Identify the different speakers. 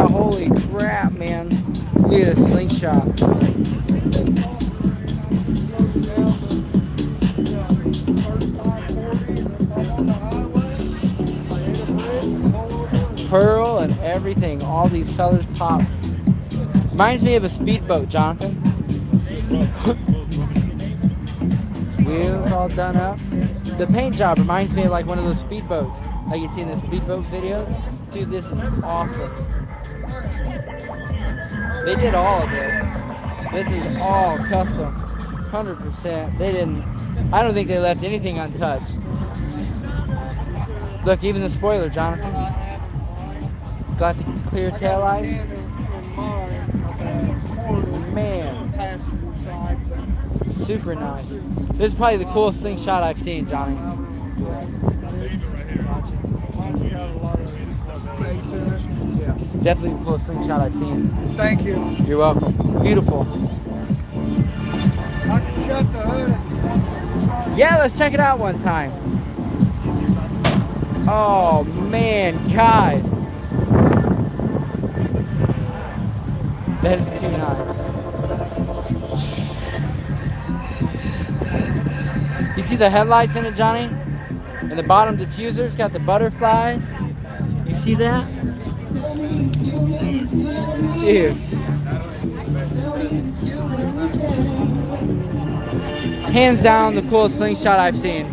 Speaker 1: holy crap, man. Look at this slingshot. Pearl and everything. All these colors pop. Reminds me of a speedboat, Jonathan. Wheels all done up. The paint job reminds me of like one of those speedboats, like you see in the speedboat videos. Dude, this is awesome. They did all of this. This is all custom, 100%. They didn't, I don't think they left anything untouched. Look, even the spoiler, Jonathan. Got the clear tail lights. Man. Super nice. This is probably the coolest slingshot I've seen, Johnny. Definitely the coolest slingshot I've seen.
Speaker 2: Thank you.
Speaker 1: You're welcome. Beautiful.
Speaker 2: I can shut the hood.
Speaker 1: Yeah, let's check it out one time. Oh man, guys. That is too nice. You see the headlights in it, Johnny? And the bottom diffuser's got the butterflies. You see that? Dude. Hands down the coolest slingshot I've seen.